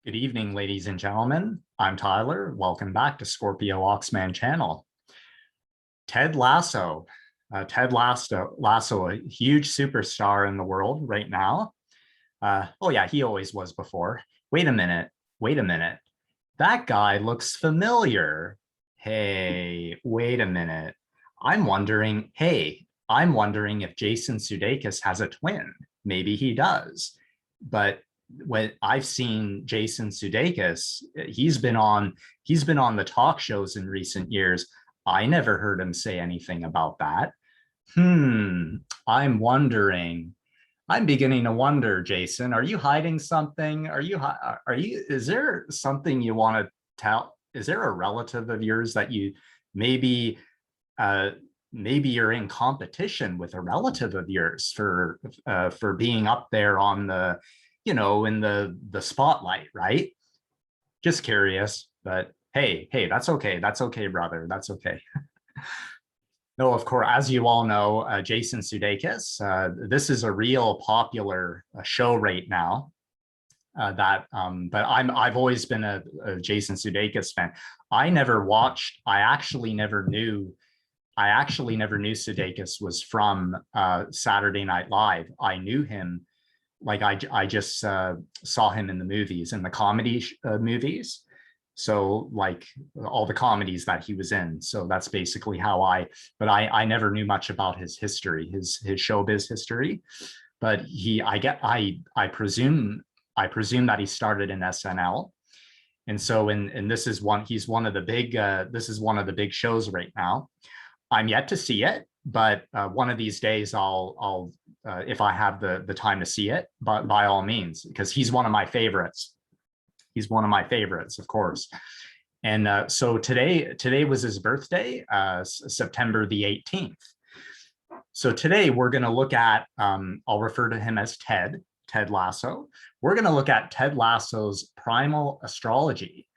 Good evening, ladies and gentlemen. I'm Tyler. Welcome back to Scorpio Oxman channel. Ted Lasso. Ted Lasso, a huge superstar in the world right now. Oh yeah, he always was before. Wait a minute. Wait a minute. That guy looks familiar. Hey, wait a minute. I'm wondering if Jason Sudeikis has a twin. Maybe he does. But when I've seen Jason Sudeikis, he's been on the talk shows in recent years. I never heard him say anything about that. Hmm, I'm wondering. I'm beginning to wonder, Jason, are you hiding something? Is there something you want to tell? Is there a relative of yours that you maybe, uh, maybe you're in competition with a relative of yours for being up there on in the spotlight, right? Just curious, but hey, that's okay. That's okay, brother. That's okay. No, of course, as you all know, Jason Sudeikis. This is a real popular show right now. But I've always been a Jason Sudeikis fan. I never watched. I actually never knew Sudeikis was from Saturday Night Live. I knew him, like I just saw him in the movies, in the comedy movies. So like all the comedies that he was in. So that's basically how but I never knew much about his history, his showbiz history. But I presume that he started in SNL. And so and he's one of the big this is one of the big shows right now. I'm yet to see it, but one of these days I'll if I have the time to see it, but by all means, because he's one of my favorites. He's one of my favorites, of course. And so today was his birthday, September the 18th. So today we're going to look at, I'll refer to him as Ted Lasso. We're going to look at Ted Lasso's Primal Astrology.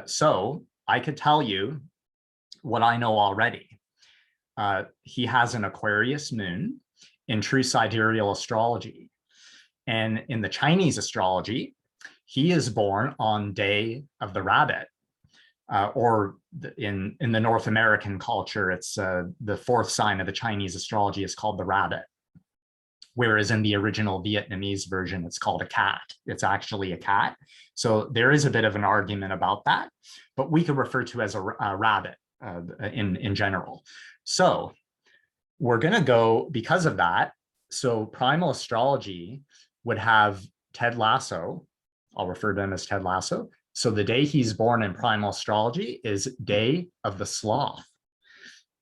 So I could tell you what I know already. He has an Aquarius moon in true sidereal astrology. And in the Chinese astrology, he is born on Day of the Rabbit, or in the North American culture, it's the fourth sign of the Chinese astrology is called the rabbit. Whereas in the original Vietnamese version, it's called a cat. It's actually a cat. So there is a bit of an argument about that, but we could refer to as a rabbit in general. So we're going to go because of that. So primal astrology would have Ted Lasso. I'll refer to him as Ted Lasso. So the day he's born in primal astrology is Day of the Sloth.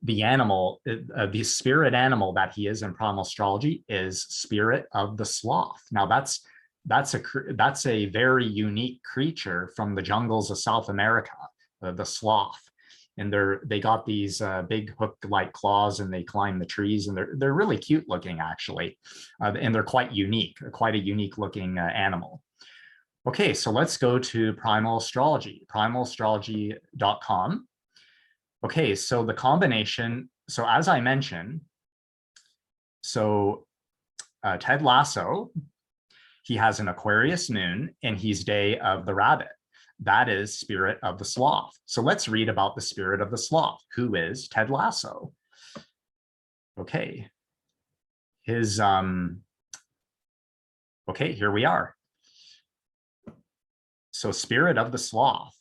The animal, the spirit animal that he is in primal astrology is Spirit of the Sloth. Now that's a very unique creature from the jungles of South America, the sloth. And they got these big hook-like claws, and they climb the trees, and they're really cute looking, actually, and they're quite a unique looking animal. Okay, so let's go to Primal Astrology, primalastrology.com. Okay, so the combination, so as I mentioned, so Ted Lasso, he has an Aquarius moon, and he's Day of the Rabbit. That is Spirit of the Sloth. So let's read about the Spirit of the Sloth. Who is Ted Lasso? Okay. Okay, here we are. So Spirit of the Sloth.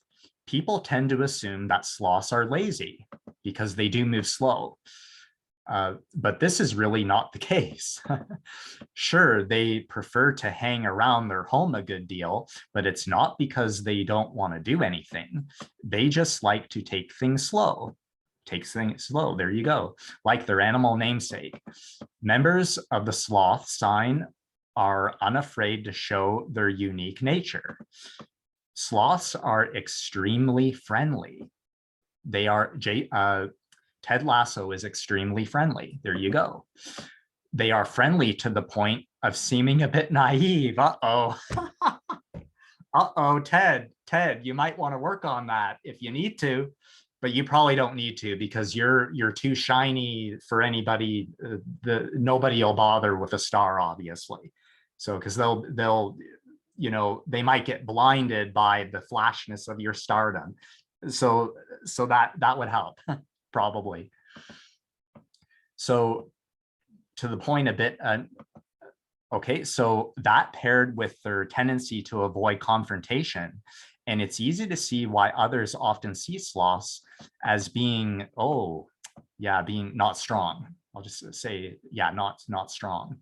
People tend to assume that sloths are lazy because they do move slow. But this is really not the case. Sure, they prefer to hang around their home a good deal, but it's not because they don't want to do anything. They just like to take things slow. There you go. Like their animal namesake. Members of the sloth sign are unafraid to show their unique nature. Sloths are extremely friendly. Ted Lasso is extremely friendly. There you go. They are friendly to the point of seeming a bit naive. Uh-oh. Uh-oh, Ted, you might want to work on that if you need to, but you probably don't need to because you're too shiny for anybody. Nobody will bother with a star, obviously. So because they'll you know, they might get blinded by the flashness of your stardom. So that would help probably. So to the point a bit, okay, so that paired with their tendency to avoid confrontation, and it's easy to see why others often see sloths as being, oh, yeah, being not strong. I'll just say, yeah, not strong.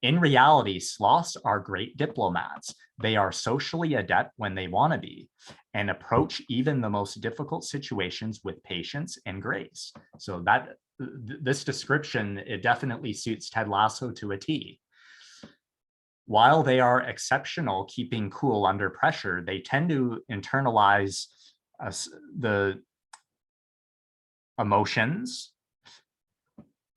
In reality, sloths are great diplomats. They are socially adept when they want to be and approach even the most difficult situations with patience and grace. So that this description, it definitely suits Ted Lasso to a T. While they are exceptional keeping cool under pressure, they tend to internalize the emotions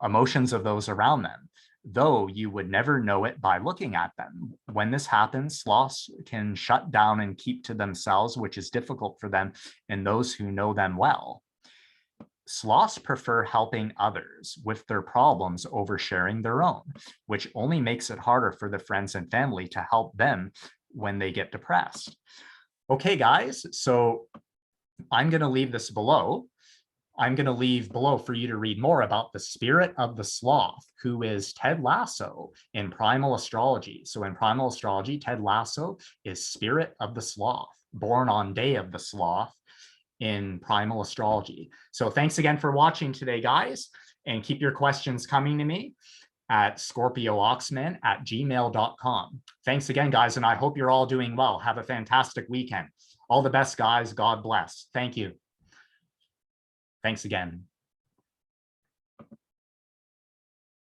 of those around them, though you would never know it by looking at them. When this happens, sloths can shut down and keep to themselves, which is difficult for them and those who know them well. Sloths prefer helping others with their problems over sharing their own, which only makes it harder for the friends and family to help them when they get depressed. Okay, guys, so I'm going to leave this below. I'm going to leave below for you to read more about the spirit of the sloth, who is Ted Lasso in Primal Astrology. So in Primal Astrology, Ted Lasso is spirit of the sloth, born on day of the sloth in Primal Astrology. So thanks again for watching today, guys, and keep your questions coming to me at scorpiooxman@gmail.com. Thanks again, guys, and I hope you're all doing well. Have a fantastic weekend. All the best, guys. God bless. Thank you. Thanks again.